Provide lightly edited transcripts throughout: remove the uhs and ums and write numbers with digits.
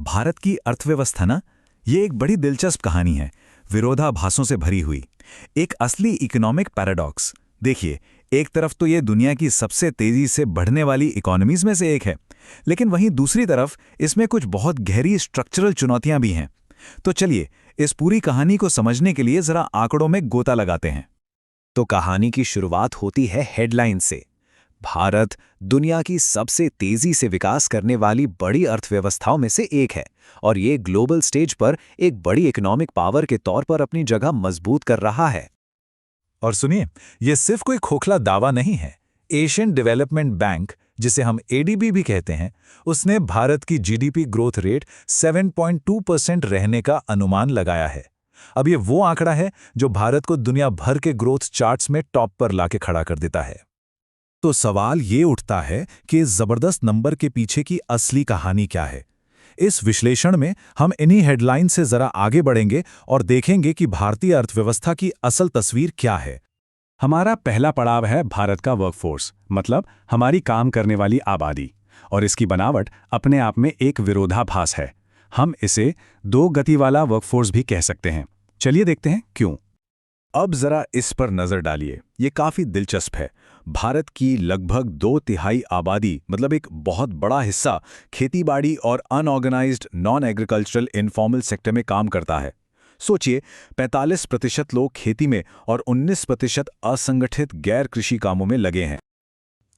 भारत की अर्थव्यवस्था ना, ये एक बड़ी दिलचस्प कहानी है, विरोधाभासों से भरी हुई। एक असली इकोनॉमिक पैराडॉक्स। देखिए, एक तरफ तो ये दुनिया की सबसे तेजी से बढ़ने वाली इकोनॉमीज में से एक है, लेकिन वहीं दूसरी तरफ इसमें कुछ बहुत गहरी स्ट्रक्चरल चुनौतियां भी हैं। तो चलिए, इस पूरी कहानी को समझने के लिए जरा आंकड़ों में गोता लगाते हैं। तो कहानी की शुरुआत होती है हेडलाइन से। भारत दुनिया की सबसे तेजी से विकास करने वाली बड़ी अर्थव्यवस्थाओं में से एक है और ये ग्लोबल स्टेज पर एक बड़ी इकोनॉमिक पावर के तौर पर अपनी जगह मजबूत कर रहा है। और सुनिए, ये सिर्फ कोई खोखला दावा नहीं है। एशियन डेवलपमेंट बैंक, जिसे हम एडीबी भी कहते हैं, उसने भारत की जीडीपी ग्रोथ रेट 7.2% रहने का अनुमान लगाया है। अब ये वो आंकड़ा है जो भारत को दुनिया भर के ग्रोथ चार्ट्स में टॉप पर लाके खड़ा कर देता है। तो सवाल ये उठता है कि इस जबरदस्त नंबर के पीछे की असली कहानी क्या है। इस विश्लेषण में हम इन्हीं हेडलाइन से जरा आगे बढ़ेंगे और देखेंगे कि भारतीय अर्थव्यवस्था की असल तस्वीर क्या है। हमारा पहला पड़ाव है भारत का वर्कफोर्स, मतलब हमारी काम करने वाली आबादी, और इसकी बनावट अपने आप में एक विरोधाभास है। हम इसे दो गति वाला वर्कफोर्स भी कह सकते हैं। चलिए देखते हैं क्यों। अब जरा इस पर नजर डालिए, ये काफी दिलचस्प है। भारत की लगभग 2/3 आबादी, मतलब एक बहुत बड़ा हिस्सा, खेतीबाड़ी और unorganised non agricultural informal sector में काम करता है। सोचिए, 45% लोग खेती में और 19% असंगठित गैर कृषि कामों में लगे हैं।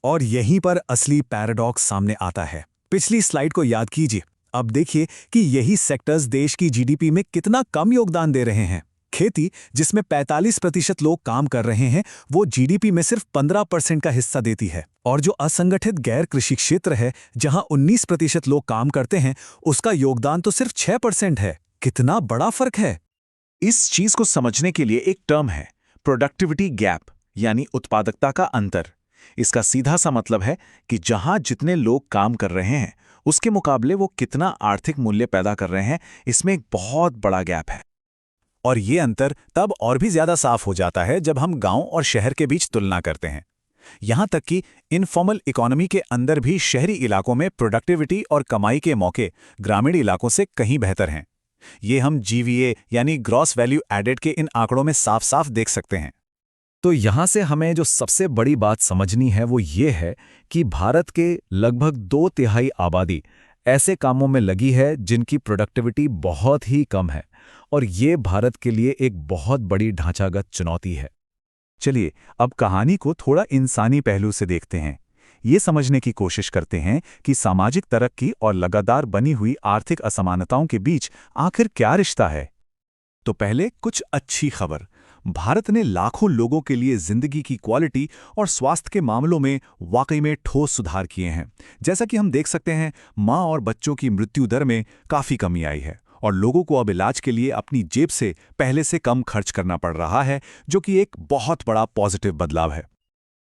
और यहीं पर असली पैराडॉक्स सामने आता है। पिछली स्लाइड को याद कीजिए। अब देखिए कि यही सेक्टर्स देश की जीडीपी में कितना कम योगदान दे रहे हैं। खेती, जिसमें 45% लोग काम कर रहे हैं, वो जीडीपी में सिर्फ 15% का हिस्सा देती है। और जो असंगठित गैर कृषि क्षेत्र है, जहां 19% लोग काम करते हैं, उसका योगदान तो सिर्फ 6% है। कितना बड़ा फर्क है। इस चीज को समझने के लिए एक टर्म है, प्रोडक्टिविटी गैप, यानी उत्पादकता का अंतर। इसका सीधा सा मतलब है कि जहां जितने लोग काम कर रहे हैं, उसके मुकाबले वो कितना आर्थिक मूल्य पैदा कर रहे हैं, इसमें एक बहुत बड़ा गैप है। और ये अंतर तब और भी ज्यादा साफ हो जाता है जब हम गांव और शहर के बीच तुलना करते हैं। यहां तक कि इनफॉर्मल इकोनॉमी के अंदर भी शहरी इलाकों में प्रोडक्टिविटी और कमाई के मौके ग्रामीण इलाकों से कहीं बेहतर हैं। ये हम जीवीए यानी ग्रॉस वैल्यू एडेड के इन आंकड़ों में साफ साफ देख सकते हैं। तो यहां से हमें जो सबसे बड़ी बात समझनी है वो ये है कि भारत के लगभग 2/3 आबादी ऐसे कामों में लगी है जिनकी प्रोडक्टिविटी बहुत ही कम है, और ये भारत के लिए एक बहुत बड़ी ढांचागत चुनौती है। चलिए, अब कहानी को थोड़ा इंसानी पहलू से देखते हैं। ये समझने की कोशिश करते हैं कि सामाजिक तरक्की और लगातार बनी हुई आर्थिक असमानताओं के बीच आखिर क्या रिश्ता है। तो पहले कुछ अच्छी खबर। भारत ने लाखों लोगों के लिए जिंदगी की क्वालिटी और स्वास्थ्य के मामलों में वाकई में ठोस सुधार किए हैं। जैसा कि हम देख सकते हैं, मां और बच्चों की मृत्यु दर में काफी कमी आई है और लोगों को अब इलाज के लिए अपनी जेब से पहले से कम खर्च करना पड़ रहा है, जो कि एक बहुत बड़ा पॉजिटिव बदलाव है।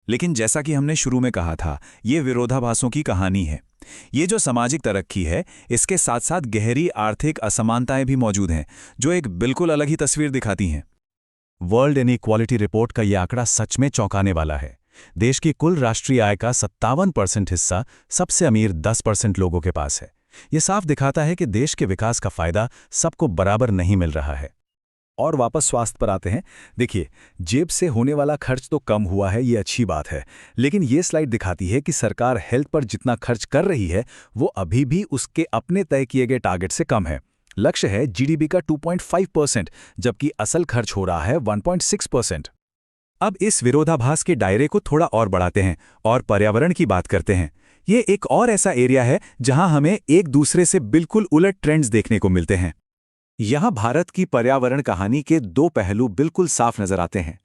लेकिन जैसा कि हमने शुरू में कहा था, ये विरोधाभासों की कहानी है। ये जो सामाजिक तरक्की है, इसके साथ साथ गहरी आर्थिक असमानताएं भी मौजूद हैं, जो एक बिल्कुल अलग ही तस्वीर दिखाती हैं। वर्ल्ड इनइक्वालिटी रिपोर्ट का यह आंकड़ा सच में चौंकाने वाला है। देश की कुल राष्ट्रीय आय का 57% हिस्सा सबसे अमीर 10% लोगों के पास है। ये साफ दिखाता है कि देश के विकास का फायदा सबको बराबर नहीं मिल रहा है। और वापस स्वास्थ्य पर आते हैं। देखिए, जेब से होने वाला खर्च तो कम हुआ है, ये अच्छी बात है, लेकिन ये स्लाइड दिखाती है कि सरकार हेल्थ पर जितना खर्च कर रही है, वो अभी भी उसके अपने तय किए गए टारगेट से कम है। लक्ष्य है जीडीपी का 2.5%, जबकि असल खर्च हो रहा है 1.6%। अब इस विरोधाभास के दायरे को थोड़ा और बढ़ाते हैं और पर्यावरण की बात करते हैं। ये एक और ऐसा एरिया है जहां हमें एक दूसरे से बिल्कुल उलट ट्रेंड्स देखने को मिलते हैं। यहां भारत की पर्यावरण कहानी के दो पहलू बिल्कुल साफ नजर आते हैं।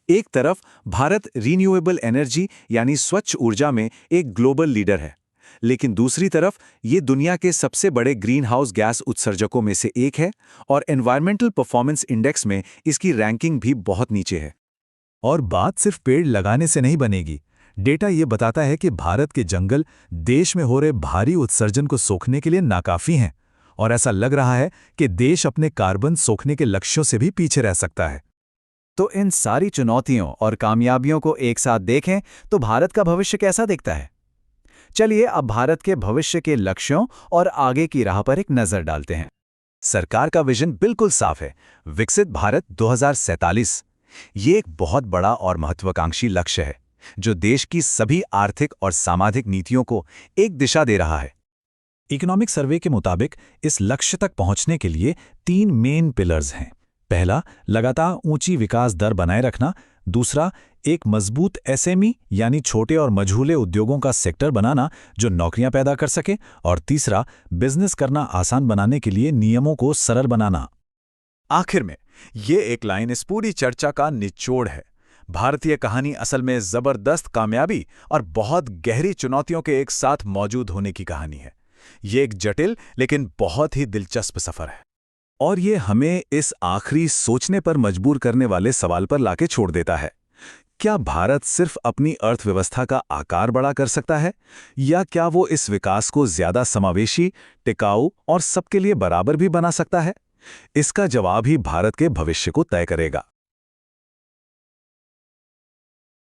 एक तरफ भारत रिन्यूएबल एनर्जी यानी स्वच्छ ऊर्जा में एक ग्लोबल लीडर है, लेकिन दूसरी तरफ ये दुनिया के सबसे बड़े ग्रीन हाउस गैस उत्सर्जकों में से एक है और एनवायरमेंटल परफॉर्मेंस इंडेक्स में इसकी रैंकिंग भी बहुत नीचे है। और बात सिर्फ पेड़ लगाने से नहीं बनेगी। डेटा ये बताता है कि भारत के जंगल देश में हो रहे भारी उत्सर्जन को सोखने के लिए नाकाफी हैं, और ऐसा लग रहा है कि देश अपने कार्बन सोखने के लक्ष्यों से भी पीछे रह सकता है। तो इन सारी चुनौतियों और कामयाबियों को एक साथ देखें तो भारत का भविष्य कैसा दिखता है? चलिए अब भारत के भविष्य के लक्ष्यों और आगे की राह पर एक नजर डालते हैं। सरकार का विजन बिल्कुल साफ है, विकसित भारत 2047। ये एक बहुत बड़ा और महत्वाकांक्षी लक्ष्य है, जो देश की सभी आर्थिक और सामाजिक नीतियों को एक दिशा दे रहा है। इकोनॉमिक सर्वे के मुताबिक इस लक्ष्य तक पहुंचने के लिए 3 मेन पिलर्स हैं। पहला, लगातार ऊंची विकास दर बनाए रखना। दूसरा, एक मजबूत एसएमई यानी छोटे और मझोले उद्योगों का सेक्टर बनाना जो नौकरियां पैदा कर सके। और तीसरा, बिजनेस करना आसान बनाने के लिए नियमों को सरल बनाना। आखिर में, ये एक लाइन इस पूरी चर्चा का निचोड़ है। भारतीय कहानी असल में जबरदस्त कामयाबी और बहुत गहरी चुनौतियों के एक साथ मौजूद होने की कहानी है। ये एक जटिल लेकिन बहुत ही दिलचस्प सफर है। और ये हमें इस आखिरी सोचने पर मजबूर करने वाले सवाल पर लाके छोड़ देता है। क्या भारत सिर्फ अपनी अर्थव्यवस्था का आकार बड़ा कर सकता है, या क्या वो इस विकास को ज्यादा समावेशी, टिकाऊ और सबके लिए बराबर भी बना सकता है? इसका जवाब ही भारत के भविष्य को तय करेगा।